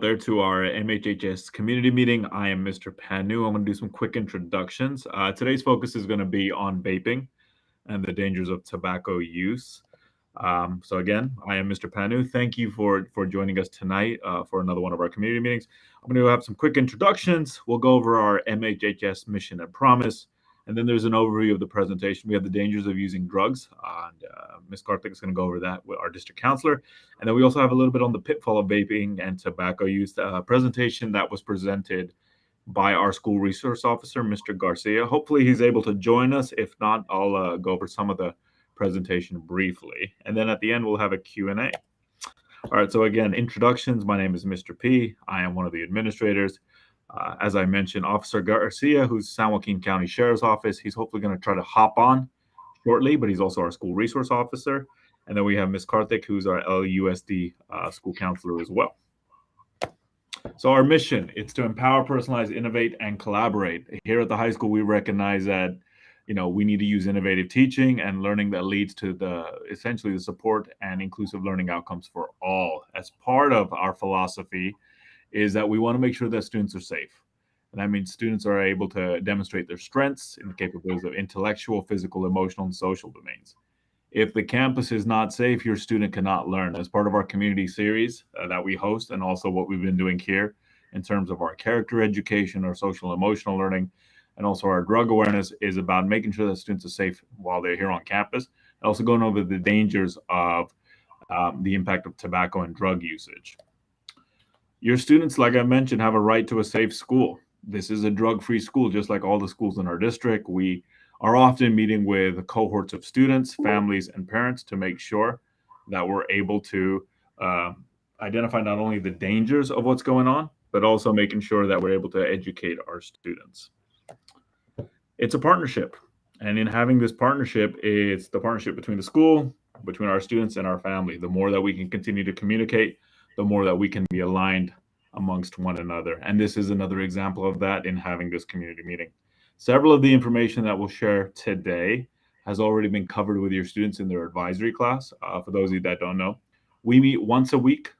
there to our MHHS community meeting. I am Mr. Panu. I'm going to do some quick introductions. Today's focus is going to be on vaping and the dangers of tobacco use. So again, I am Mr. Panu. Thank you for joining us tonight for another one of our community meetings. I'm going to have some quick introductions. We'll go over our MHHS mission and promise, and then there's an overview of the presentation. We have the dangers of using drugs, and Ms. Karthik is going to go over that with our district counselor. And then we also have a little bit on the pitfall of vaping and tobacco use presentation that was presented by our school resource officer, Mr. Garcia. Hopefully he's able to join us. If not, I'll go over some of the presentation briefly. And then at the end, we'll have a Q&A. All right, so again, introductions. My name is Mr. P. I am one of the administrators. As I mentioned, Officer Garcia, who's San Joaquin County Sheriff's Office, he's hopefully going to try to hop on shortly, but he's also our school resource officer. And then we have Ms. Karthik, who's our LUSD school counselor as well. So our mission, it's to empower, personalize, innovate, and collaborate. Here at the high school, we recognize that we need to use innovative teaching and learning that leads to essentially the support and inclusive learning outcomes for all. As part of our philosophy is that we want to make sure that students are safe. And that means students are able to demonstrate their strengths and the capabilities of intellectual, physical, emotional, and social domains. If the campus is not safe, your student cannot learn. As part of our community series that we host, and also what we've been doing here in terms of our character education, our social and emotional learning, and also our drug awareness is about making sure that students are safe while they're here on campus, and also going over the dangers of the impact of tobacco and drug usage. Your students, like I mentioned, have a right to a safe school. This is a drug-free school, just like all the schools in our district. We are often meeting with cohorts of students, families, and parents to make sure that we're able to identify not only the dangers of what's going on, but also making sure that we're able to educate our students. It's a partnership. And in having this partnership, it's the partnership between the school, between our students, and our family. The more that we can continue to communicate, the more that we can be aligned amongst one another. And this is another example of that in having this community meeting. Several of the information that we'll share today has already been covered with your students in their advisory class. For those of you that don't know, we meet once a week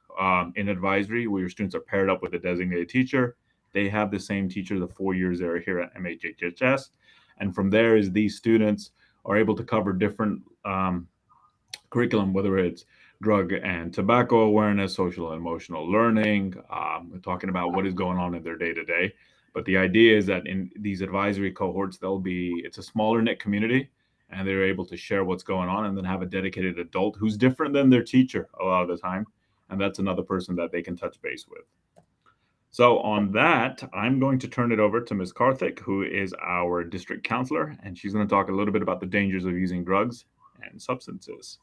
in advisory where your students are paired up with a designated teacher. They have the same teacher the 4 years they're here at MHHS. And from there is these students are able to cover different curriculum, whether it's drug and tobacco awareness, social and emotional learning. We're talking about what is going on in their day-to-day. But the idea is that in these advisory cohorts, it's a smaller knit community, and they're able to share what's going on and then have a dedicated adult who's different than their teacher a lot of the time. And that's another person that they can touch base with. So on that, I'm going to turn it over to Ms. Karthik, who is our district counselor, and she's going to talk a little bit about the dangers of using drugs and substances.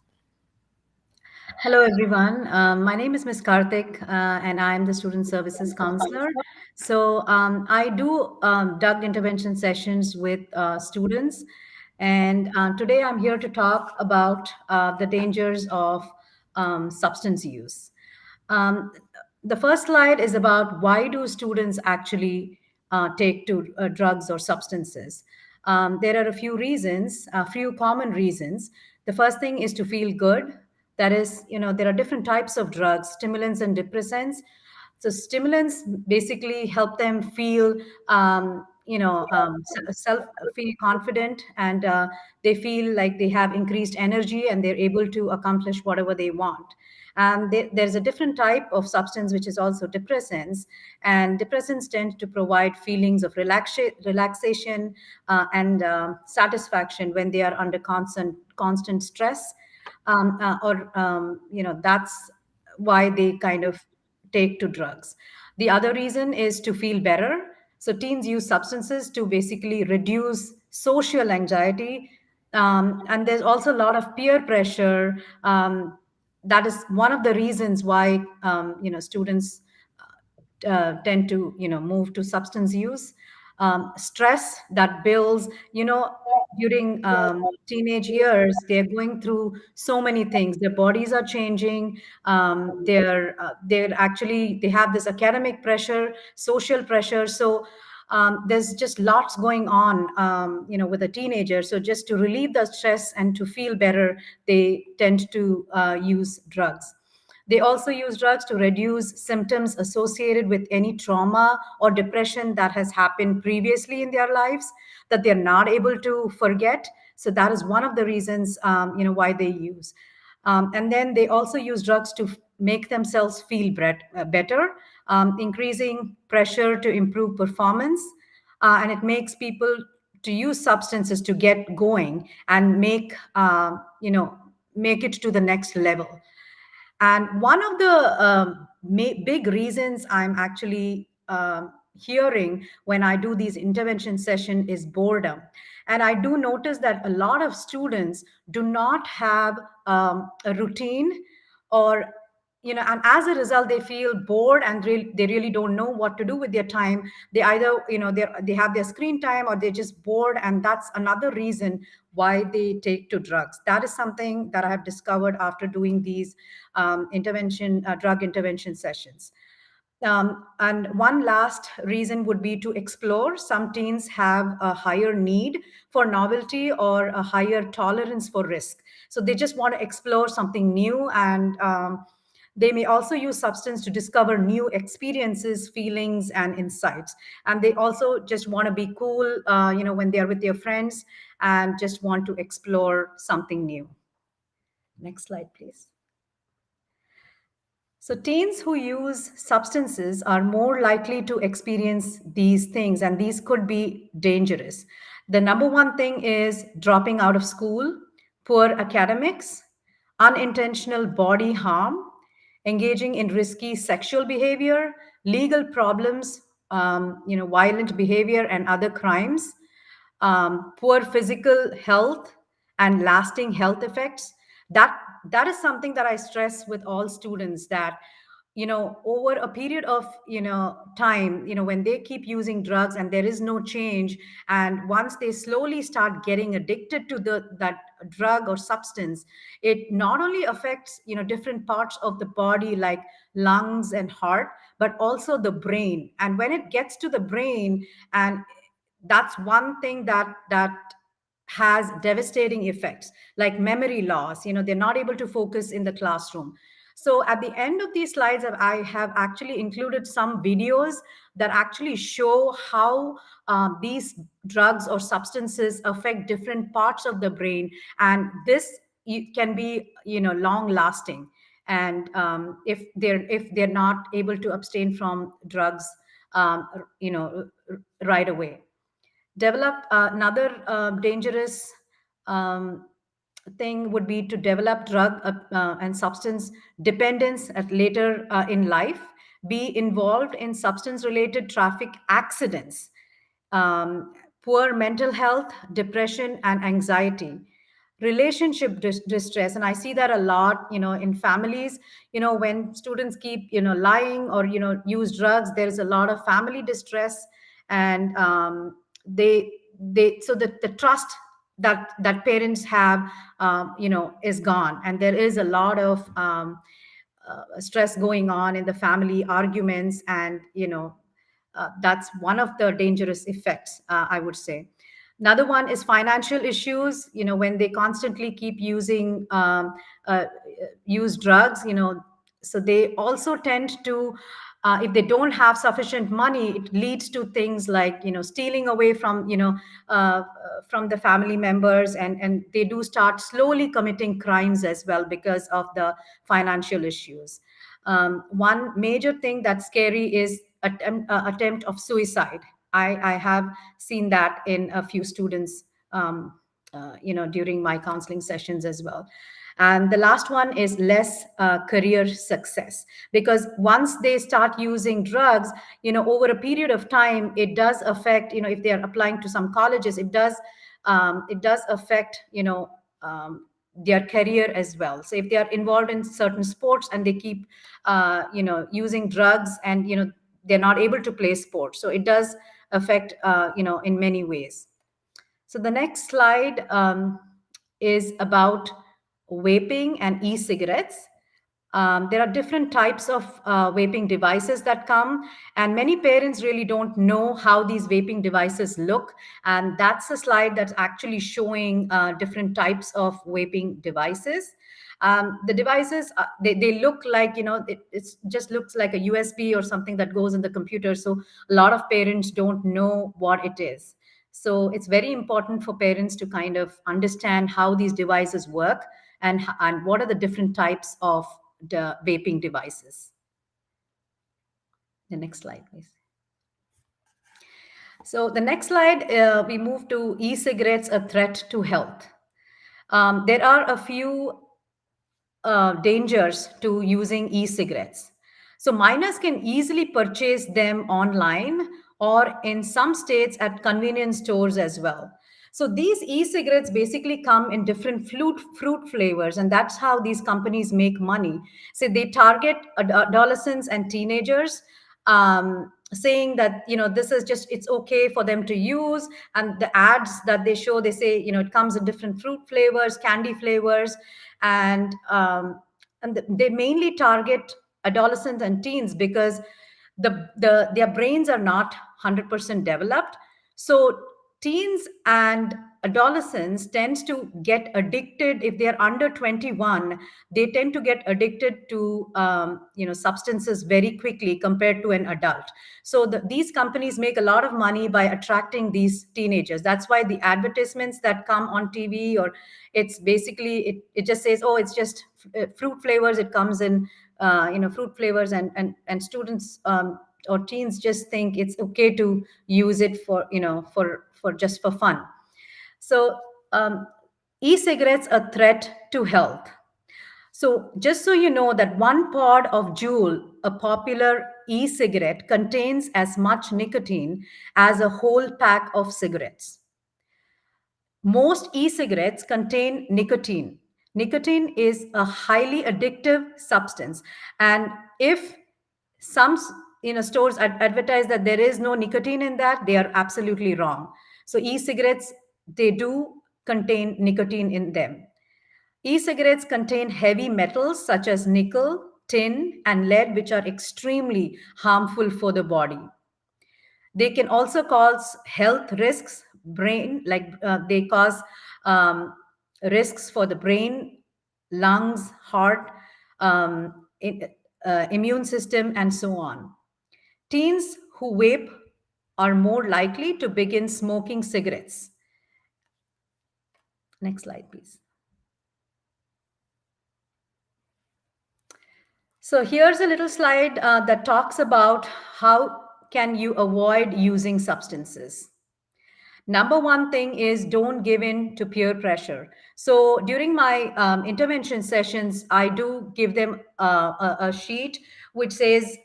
Hello, everyone. My name is Ms. Karthik, and I am the Student Services Counselor. So I do drug intervention sessions with students. And today I'm here to talk about the dangers of substance use. The first slide is about why do students actually take to drugs or substances. There are a few reasons, a few common reasons. The first thing is to feel good. That is, there are different types of drugs, stimulants and depressants. So stimulants basically help them feel, self feel confident, and they feel like they have increased energy and they're able to accomplish whatever they want. And there's a different type of substance which is also depressants, and depressants tend to provide feelings of relaxation and satisfaction when they are under constant stress. That's why they kind of take to drugs. The other reason is to feel better. So teens use substances to basically reduce social anxiety. And there's also a lot of peer pressure. That is one of the reasons why students tend to move to substance use. Stress that builds, during teenage years, they're going through so many things. Their bodies are changing. They have this academic pressure, social pressure. So there's just lots going on, with a teenager. So just to relieve the stress and to feel better, they tend to use drugs. They also use drugs to reduce symptoms associated with any trauma or depression that has happened previously in their lives that they're not able to forget. So that is one of the reasons, why they use. And then they also use drugs to make themselves feel better, increasing pressure to improve performance. And it makes people to use substances to get going and make it to the next level. And one of the big reasons I'm actually hearing when I do these intervention sessions is boredom. And I do notice that a lot of students do not have a routine, or and as a result they feel bored, and they really don't know what to do with their time. They either they have their screen time, or they're just bored, and that's another reason why they take to drugs. That is something that I have discovered after doing these drug intervention sessions. And one last reason would be to explore. Some teens have a higher need for novelty or a higher tolerance for risk. So they just want to explore something new, and they may also use substance to discover new experiences, feelings, and insights. And they also just want to be cool, when they're with their friends, and just want to explore something new. Next slide, please. So, teens who use substances are more likely to experience these things, and these could be dangerous. The number one thing is dropping out of school, poor academics, unintentional body harm, engaging in risky sexual behavior, legal problems, violent behavior, and other crimes, poor physical health, and lasting health effects. That is something that I stress with all students, that over a period of time, when they keep using drugs and there is no change, and once they slowly start getting addicted to that drug or substance, it not only affects different parts of the body like lungs and heart, but also the brain. And when it gets to the brain, and that's one thing that has devastating effects like memory loss. They're not able to focus in the classroom. So at the end of these slides, I have actually included some videos that actually show how these drugs or substances affect different parts of the brain, and this can be long lasting. And if they're not able to abstain from drugs, right away. Develop another dangerous um, thing would be to develop drug and substance dependence at later in life, be involved in substance related traffic accidents, um, poor mental health, depression, and anxiety, relationship distress. And I see that a lot in families. When students keep lying or use drugs, there is a lot of family distress. And they so the trust that parents have is gone, and there is a lot of stress going on in the family, arguments, and that's one of the dangerous effects, I would say. Another one is financial issues. When they constantly keep uh, use drugs, so they also tend to, if they don't have sufficient money, it leads to things like stealing away from the family members, and they do start slowly committing crimes as well because of the financial issues. One major thing that's scary is attempt of suicide. I have seen that in a few students, during my counseling sessions as well. And the last one is less career success, because once they start using drugs, over a period of time, it does affect, if they are applying to some colleges, it does affect, their career as well. So if they are involved in certain sports and they keep, using drugs, and they're not able to play sports, so it does affect, in many ways. So the next slide is about vaping and e-cigarettes. There are different types of vaping devices that come, and many parents really don't know how these vaping devices look. And that's a slide that's actually showing different types of vaping devices. The devices, they look like, it just looks like a USB or something that goes in the computer. So a lot of parents don't know what it is. So it's very important for parents to kind of understand how these devices work, and what are the different types of the vaping devices. The next slide, please. So the next slide, we move to e-cigarettes, a threat to health. There are a few dangers to using e-cigarettes. So minors can easily purchase them online or in some states at convenience stores as well. So these e-cigarettes basically come in different fruit flavors, and that's how these companies make money. So they target adolescents and teenagers, saying that, this is just, it's okay for them to use. And the ads that they show, they say, it comes in different fruit flavors, candy flavors, and they mainly target adolescents and teens because their brains are not 100% developed. So teens and adolescents tends to get addicted. If they're under 21, they tend to get addicted to substances very quickly compared to an adult. So these companies make a lot of money by attracting these teenagers. That's why the advertisements that come on TV, or it's basically, it just says, oh, it's just fruit flavors. It comes in fruit flavors, and students, or teens just think it's okay to use it for, for just for fun. So e-cigarettes, a threat to health. So just so you know that one pod of Juul, a popular e-cigarette, contains as much nicotine as a whole pack of cigarettes. Most e-cigarettes contain nicotine. Nicotine is a highly addictive substance, and if some stores advertise that there is no nicotine in that, they are absolutely wrong. So e-cigarettes, they do contain nicotine in them. E-cigarettes contain heavy metals such as nickel, tin, and lead, which are extremely harmful for the body. They can also cause health risks, they cause um, risks for the brain, lungs, heart, immune system, and so on. Teens who vape are more likely to begin smoking cigarettes. Next slide, please. So here's a little slide that talks about how can you avoid using substances. Number one thing is don't give in to peer pressure. So during my intervention sessions, I do give them a sheet which says,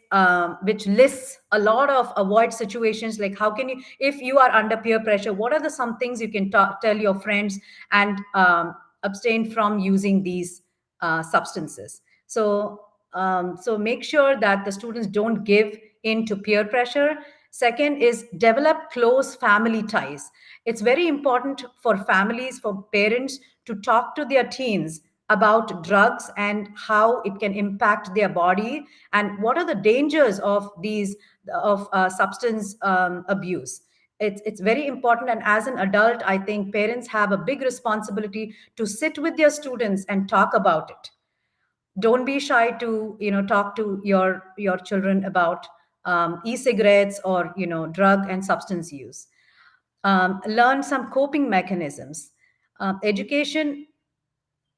which lists a lot of avoid situations, like how can you, if you are under peer pressure, what are the some things you can tell your friends and abstain from using these substances. So make sure that the students don't give in to peer pressure. Second is develop close family ties. It's very important for families, for parents to talk to their teens about drugs and how it can impact their body and what are the dangers of these of substance abuse. It's very important, and as an adult, I think parents have a big responsibility to sit with their students and talk about it. Don't be shy to talk to your children about e-cigarettes or drug and substance use. Learn some coping mechanisms. Education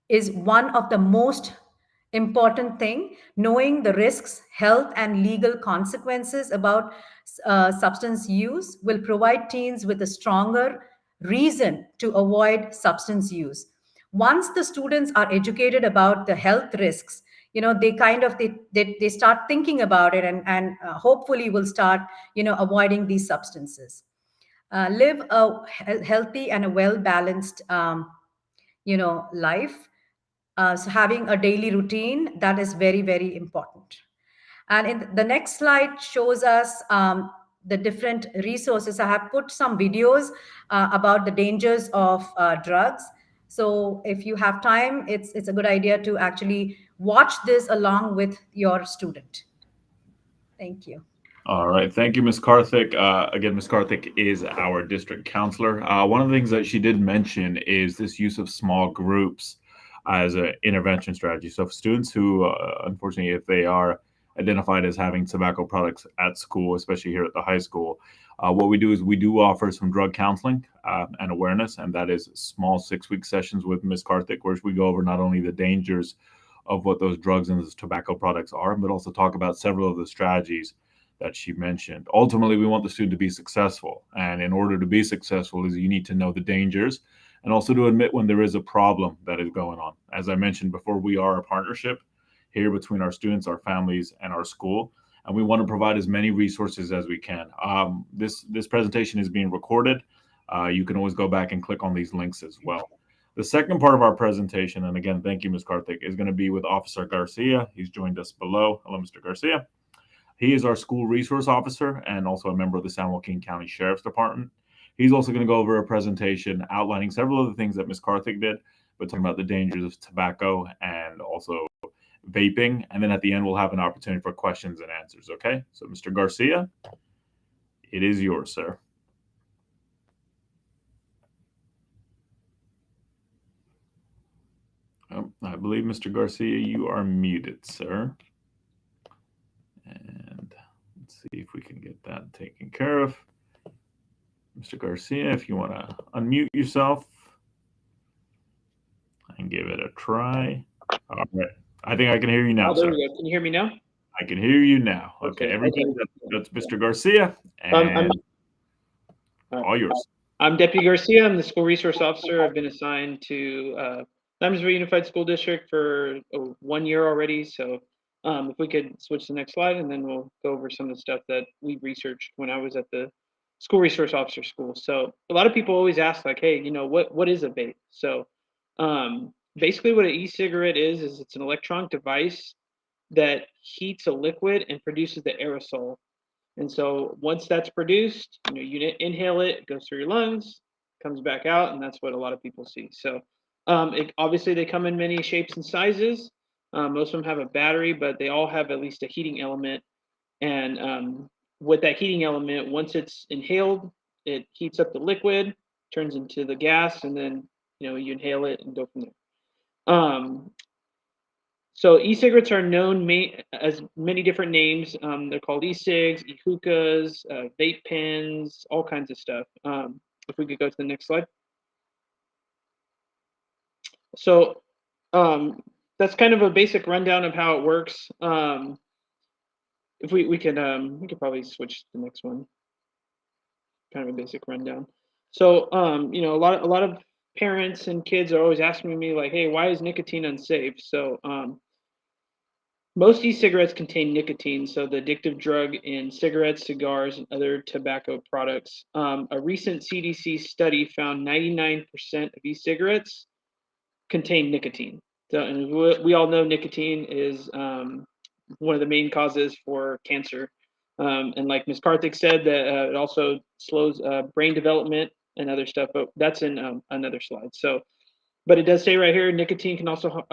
is one of the most important thing. Knowing the risks, health, and legal consequences about substance use will provide teens with a stronger reason to avoid substance use. Once the students are educated about the health risks, they kind of they start thinking about it, and hopefully will start avoiding these substances. Live a healthy and a well balanced life. So having a daily routine, that is very, very important. And in the next slide shows us the different resources. I have put some videos about the dangers of drugs. So if you have time, it's a good idea to actually watch this along with your student. Thank you. All right. Thank you, Ms. Karthik. Again, Ms. Karthik is our district counselor. One of the things that she did mention is this use of small groups. as an intervention strategy. So for students who, unfortunately, if they are identified as having tobacco products at school, especially here at the high school, what we do is we do offer some drug counseling and awareness, and that is small 6-week sessions with Ms. Karthik, where we go over not only the dangers of what those drugs and those tobacco products are, but also talk about several of the strategies that she mentioned. Ultimately, we want the student to be successful, and in order to be successful, is you need to know the dangers and also to admit when there is a problem that is going on. As I mentioned before, we are a partnership here between our students, our families, and our school, and we want to provide as many resources as we can. This presentation is being recorded. You can always go back and click on these links as well. The second part of our presentation, and again, thank you, Ms. Karthik, is going to be with Officer Garcia. He's joined us below. Hello, Mr. Garcia. He is our school resource officer and also a member of the San Joaquin County Sheriff's Department. He's also going to go over a presentation outlining several of the things that Ms. Karthik did, but talking about the dangers of tobacco and also vaping. And then at the end, we'll have an opportunity for questions and answers. Okay. So, Mr. Garcia, it is yours, sir. Oh, I believe, Mr. Garcia, you are muted, sir. And let's see if we can get that taken care of. Mr. Garcia, if you want to unmute yourself and give it a try. All right. I think I can hear you now, there sir. we go. Can you hear me now? I can hear you now. Okay, everybody, that's Mr. Garcia, and all yours. I'm Deputy Garcia. I'm the school resource officer. I've been assigned to Limesville Unified School District for 1 year already. So if we could switch to the next slide, and then we'll go over some of the stuff that we researched when I was at the school resource officer school. So a lot of people always ask, like, hey, what is a vape? So basically what an e-cigarette is it's an electronic device that heats a liquid and produces the aerosol. And so once that's produced, you inhale it, it goes through your lungs, comes back out, and that's what a lot of people see. So obviously they come in many shapes and sizes. Most of them have a battery, but they all have at least a heating element. And with that heating element, once it's inhaled, it heats up the liquid, turns into the gas, and then you inhale it and go from there. So e-cigarettes are known as many different names. They're called e-cigs, e-hookahs, vape pens, all kinds of stuff. If we could go to the next slide. So that's kind of a basic rundown of how it works. If we could probably switch to the next one. Kind of a basic rundown. So a lot of parents and kids are always asking me, like, hey, why is nicotine unsafe? So most e-cigarettes contain nicotine, so the addictive drug in cigarettes, cigars, and other tobacco products. A recent CDC study found 99% of e-cigarettes contain nicotine. So, and we all know nicotine is one of the main causes for cancer. And like Ms. Karthik said, that it also slows brain development and other stuff, but that's in another slide. So, but it does say right here, nicotine can also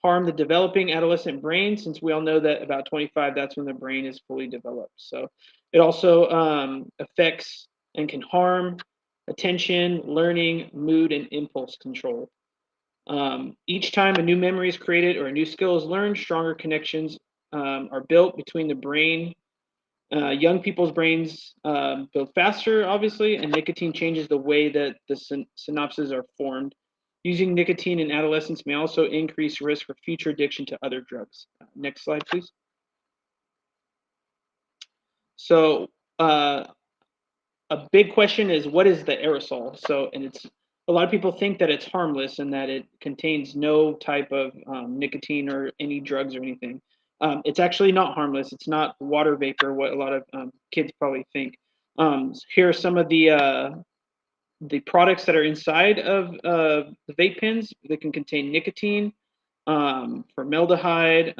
harm the developing adolescent brain, since we all know that about 25, that's when the brain is fully developed. So it also affects and can harm attention, learning, mood, and impulse control. Each time a new memory is created or a new skill is learned, stronger connections are built between the brain. Young people's brains build faster, obviously, and nicotine changes the way that the synapses are formed. Using nicotine in adolescence may also increase risk for future addiction to other drugs. Next slide, please. So a big question is, what is the aerosol? So, and it's a lot of people think that it's harmless and that it contains no type of nicotine or any drugs or anything. It's actually not harmless. It's not water vapor, what a lot of kids probably think. Here are some of the products that are inside of the vape pens. They can contain nicotine, formaldehyde,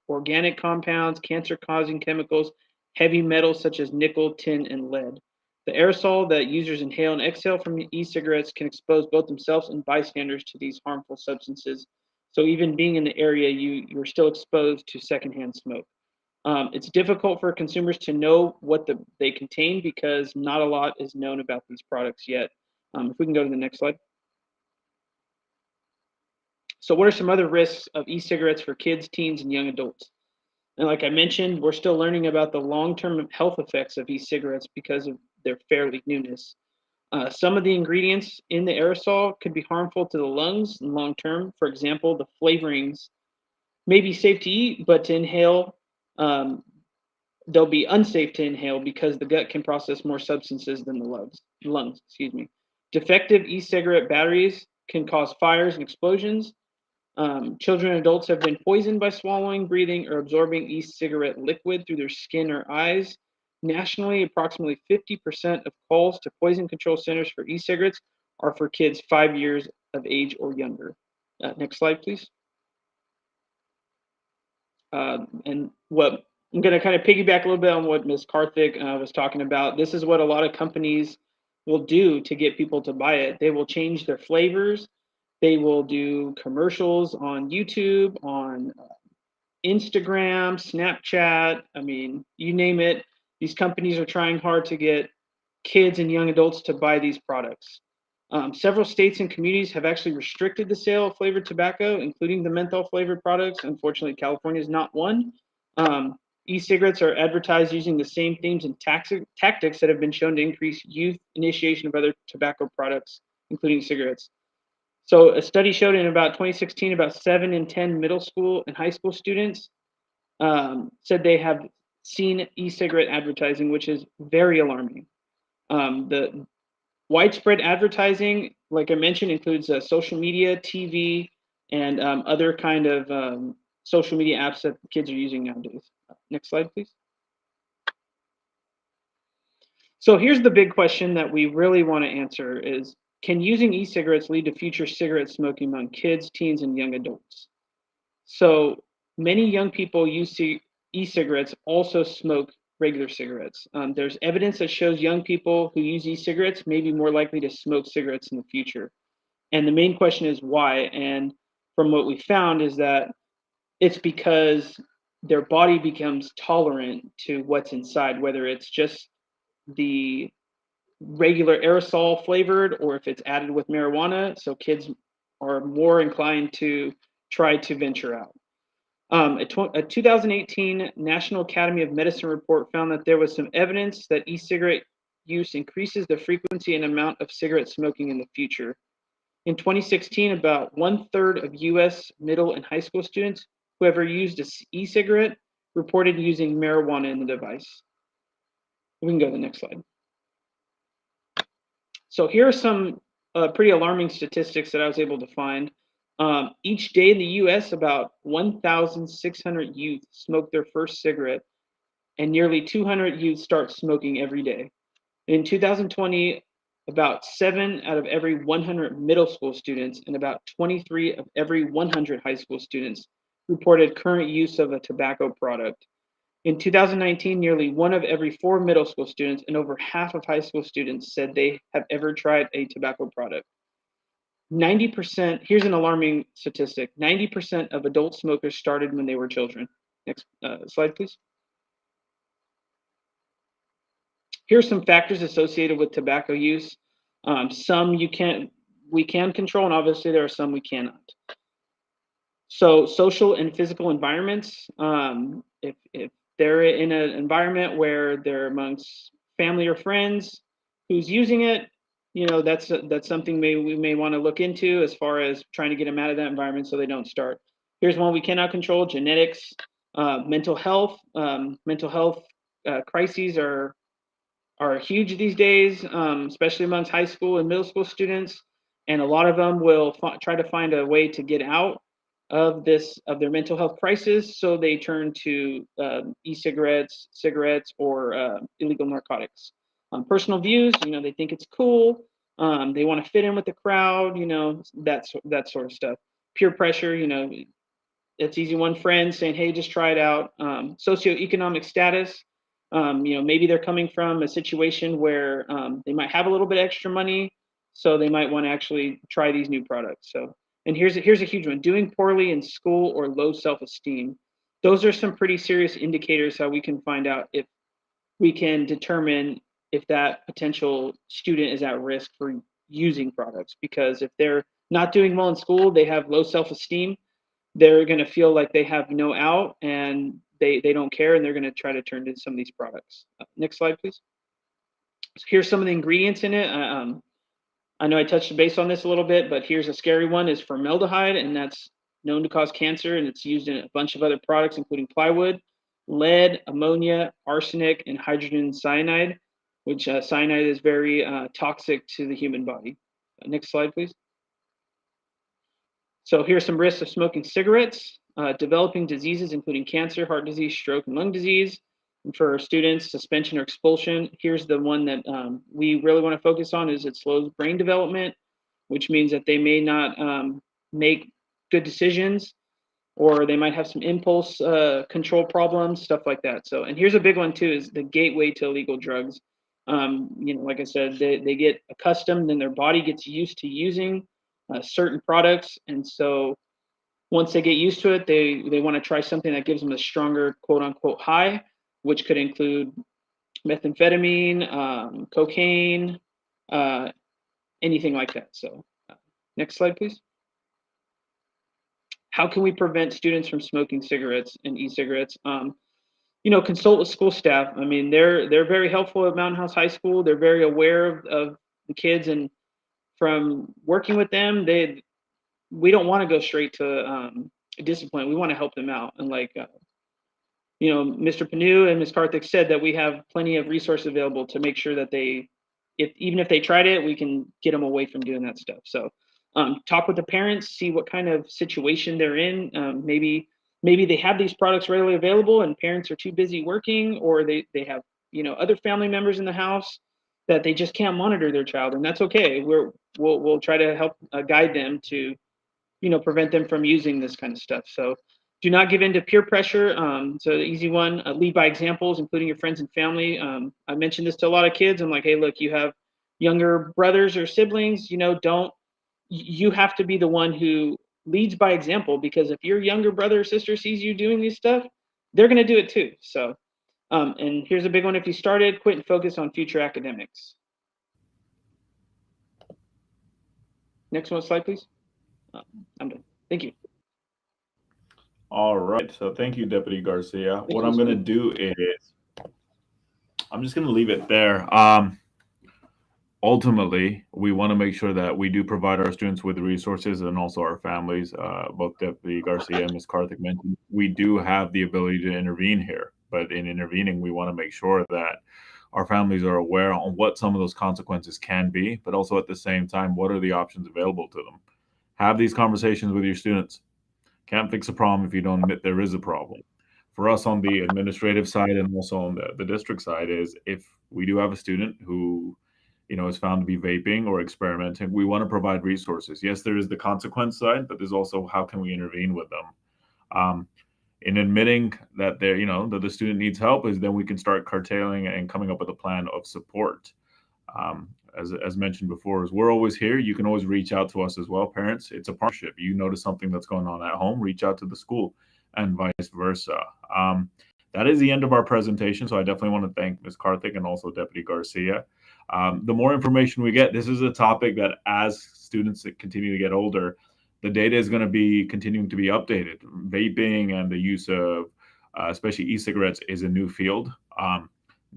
organic compounds, cancer-causing chemicals, heavy metals such as nickel, tin, and lead. The aerosol that users inhale and exhale from e-cigarettes can expose both themselves and bystanders to these harmful substances. So even being in the area, you're still exposed to secondhand smoke. It's difficult for consumers to know what they contain because not a lot is known about these products yet. If we can go to the next slide. So what are some other risks of e-cigarettes for kids, teens, and young adults? And like I mentioned, we're still learning about the long-term health effects of e-cigarettes because of their fairly newness. Some of the ingredients in the aerosol could be harmful to the lungs in long term. For example, the flavorings may be safe to eat, but to inhale, um, they'll be unsafe to inhale because the gut can process more substances than the lungs. Excuse me. Defective e-cigarette batteries can cause fires and explosions. Children and adults have been poisoned by swallowing, breathing, or absorbing e-cigarette liquid through their skin or eyes. Nationally, approximately 50% of calls to poison control centers for e-cigarettes are for kids 5 years of age or younger. Next slide, please. And what I'm going to kind of piggyback a little bit on what Ms. Karthik was talking about. This is what a lot of companies will do to get people to buy it. They will change their flavors. They will do commercials on YouTube, on Instagram, Snapchat. I mean, you name it. These companies are trying hard to get kids and young adults to buy these products. Several states and communities have actually restricted the sale of flavored tobacco, including the menthol flavored products. Unfortunately, California is not one. E-cigarettes are advertised using the same themes and tactics that have been shown to increase youth initiation of other tobacco products, including cigarettes. So a study showed in about 2016, about 7 in 10 middle school and high school students said they have seen e-cigarette advertising, which is very alarming. The widespread advertising, like I mentioned, includes social media, TV, and other kind of social media apps that kids are using nowadays. Next slide, please. So here's the big question that we really want to answer is, can using e-cigarettes lead to future cigarette smoking among kids, teens, and young adults? So many young people use e-cigarettes also smoke regular cigarettes. There's evidence that shows young people who use e-cigarettes may be more likely to smoke cigarettes in the future. And the main question is why? And from what we found is that it's because their body becomes tolerant to what's inside, whether it's just the regular aerosol flavored or if it's added with marijuana. So kids are more inclined to try to venture out. A 2018 National Academy of Medicine report found that there was some evidence that e-cigarette use increases the frequency and amount of cigarette smoking in the future. In 2016, about 1/3 of US middle and high school students who ever used an e-cigarette reported using marijuana in the device. We can go to the next slide. So here are some pretty alarming statistics that I was able to find. Each day in the US, about 1,600 youth smoke their first cigarette, and nearly 200 youth start smoking every day. In 2020, about 7 out of every 100 middle school students and about 23 of every 100 high school students reported current use of a tobacco product. In 2019, nearly 1 of every 4 middle school students and over half of high school students said they have ever tried a tobacco product. 90%, here's an alarming statistic, 90% of adult smokers started when they were children. Next slide, please. Here's some factors associated with tobacco use. Some we can control, and obviously there are some we cannot. So social and physical environments, if they're in an environment where they're amongst family or friends who's using it, you know, that's something we may want to look into as far as trying to get them out of that environment so they don't start. Here's one we cannot control: genetics, mental health. Mental health crises are huge these days, especially amongst high school and middle school students, and a lot of them will try to find a way to get out of their mental health crisis, so they turn to e-cigarettes, cigarettes, or illegal narcotics. Personal views, you know, they think it's cool. They want to fit in with the crowd, you know, that sort of stuff. Peer pressure, you know, it's easy. One friend saying, "Hey, just try it out." Socioeconomic status, you know, maybe they're coming from a situation where they might have a little bit extra money, so they might want to actually try these new products. So, and here's a huge one: doing poorly in school or low self-esteem. Those are some pretty serious indicators how we can find out if we can determine if that potential student is at risk for using products. Because if they're not doing well in school, they have low self-esteem. They're going to feel like they have no out, and they don't care, and they're going to try to turn to some of these products. Next slide, please. So here's some of the ingredients in it. I know I touched base on this a little bit, but here's a scary one: is formaldehyde, and that's known to cause cancer, and it's used in a bunch of other products, including plywood, lead, ammonia, arsenic, and hydrogen cyanide, which cyanide is very toxic to the human body. Next slide, please. So here's some risks of smoking cigarettes: developing diseases including cancer, heart disease, stroke, and lung disease. And for our students, suspension or expulsion. Here's the one that we really want to focus on: is it slows brain development, which means that they may not make good decisions, or they might have some impulse control problems, stuff like that. So, and here's a big one too: is the gateway to illegal drugs. Like I said, they get accustomed, and their body gets used to using certain products, and so once they get used to it, they want to try something that gives them a stronger quote unquote high, which could include methamphetamine, cocaine, anything like that. So next slide, please. How can we prevent students from smoking cigarettes and e-cigarettes? Consult with school staff. I mean, they're very helpful at Mountain House High School. They're very aware of the kids, and from working with them, we don't want to go straight to discipline. We want to help them out. And like, Mr. Panu and Ms. Karthik said, that we have plenty of resources available to make sure that even if they tried it, we can get them away from doing that stuff. So talk with the parents, see what kind of situation they're in. Maybe they have these products readily available and parents are too busy working, or they have, other family members in the house that they just can't monitor their child, and that's okay. We'll try to help guide them to, prevent them from using this kind of stuff. So do not give in to peer pressure. So the easy one: lead by examples, including your friends and family. I mentioned this to a lot of kids. I'm like, hey, look, you have younger brothers or siblings, you have to be the one who leads by example, because if your younger brother or sister sees you doing these stuff, they're going to do it too. So, and here's a big one: if you started, quit and focus on future academics. Next one slide, please. I'm done. Thank you. All right. So thank you, Deputy Garcia. What I'm going to do is I'm just going to leave it there. Ultimately, we want to make sure that we do provide our students with resources, and also our families. Both Deputy Garcia and Ms. Karthik mentioned we do have the ability to intervene here, but in intervening, we want to make sure that our families are aware on what some of those consequences can be, but also at the same time, what are the options available to them. Have these conversations with your students. Can't fix a problem if you don't admit there is a problem. For us on the administrative side and also on the district side, is if we do have a student who is found to be vaping or experimenting, we want to provide resources. Yes, there is the consequence side, but there's also how can we intervene with them. In admitting that that the student needs help, is then we can start curtailing and coming up with a plan of support. As mentioned before, is we're always here. You can always reach out to us as well, parents. It's a partnership. You notice something that's going on at home, reach out to the school, and vice versa. That is the end of our presentation. So I definitely want to thank Ms. Karthik and also Deputy Garcia. The more information we get, this is a topic that as students continue to get older, the data is going to be continuing to be updated. Vaping and the use of especially e-cigarettes is a new field.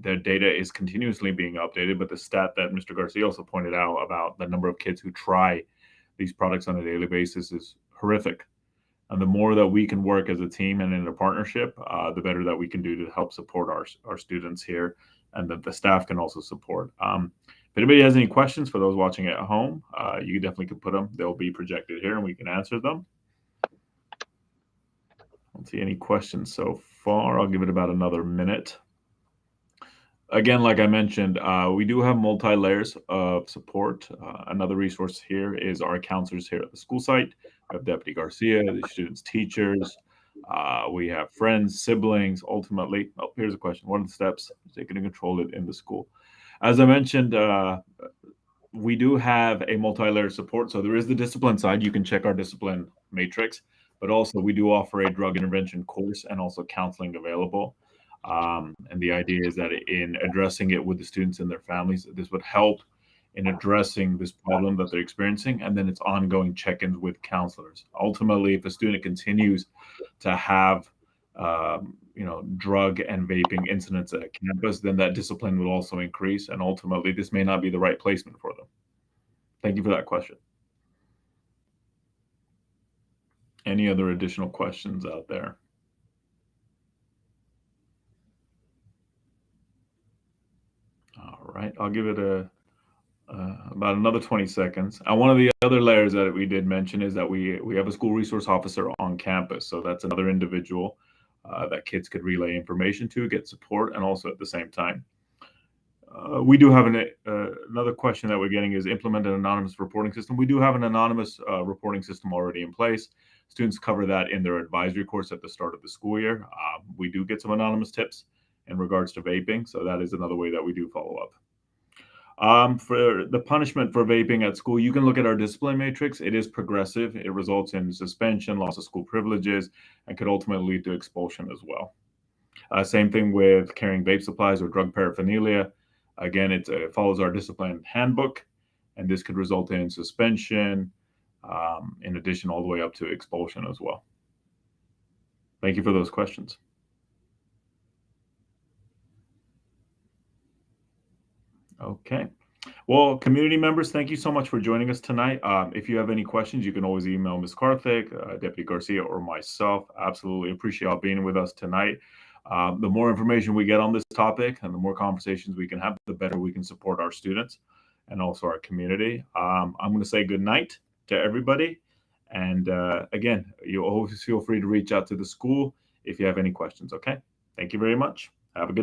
The data is continuously being updated, but the stat that Mr. Garcia also pointed out about the number of kids who try these products on a daily basis is horrific. And the more that we can work as a team and in a partnership, the better that we can do to help support our students here, and that the staff can also support. If anybody has any questions for those watching at home, you definitely can put them. They'll be projected here and we can answer them. I don't see any questions so far. I'll give it about another minute. Again, like I mentioned, we do have multi-layers of support. Another resource here is our counselors here at the school site. We have Deputy Garcia, the students' teachers. We have friends, siblings, ultimately. Oh, here's a question. What are the steps taken to control it in the school? As I mentioned, we do have a multi-layer support. So there is the discipline side. You can check our discipline matrix, but also we do offer a drug intervention course and also counseling available. And the idea is that in addressing it with the students and their families, this would help in addressing this problem that they're experiencing, and then it's ongoing check-ins with counselors. Ultimately, if a student continues to have drug and vaping incidents at campus, then that discipline will also increase, and ultimately this may not be the right placement for them. Thank you for that question. Any other additional questions out there? All right, I'll give it about another 20 seconds. And one of the other layers that we did mention is that we have a school resource officer on campus. So that's another individual that kids could relay information to, get support, and also at the same time. We do have another question that we're getting is implement an anonymous reporting system. We do have an anonymous reporting system already in place. Students cover that in their advisory course at the start of the school year. We do get some anonymous tips in regards to vaping. So that is another way that we do follow up. For the punishment for vaping at school, you can look at our discipline matrix. It is progressive. It results in suspension, loss of school privileges, and could ultimately lead to expulsion as well. Same thing with carrying vape supplies or drug paraphernalia. Again, it follows our discipline handbook, and this could result in suspension, in addition, all the way up to expulsion as well. Thank you for those questions. Okay. Well, community members, thank you so much for joining us tonight. If you have any questions, you can always email Ms. Karthik, Deputy Garcia, or myself. Absolutely appreciate y'all being with us tonight. The more information we get on this topic and the more conversations we can have, the better we can support our students and also our community. I'm going to say good night to everybody. And again, you always feel free to reach out to the school if you have any questions, okay? Thank you very much. Have a good night.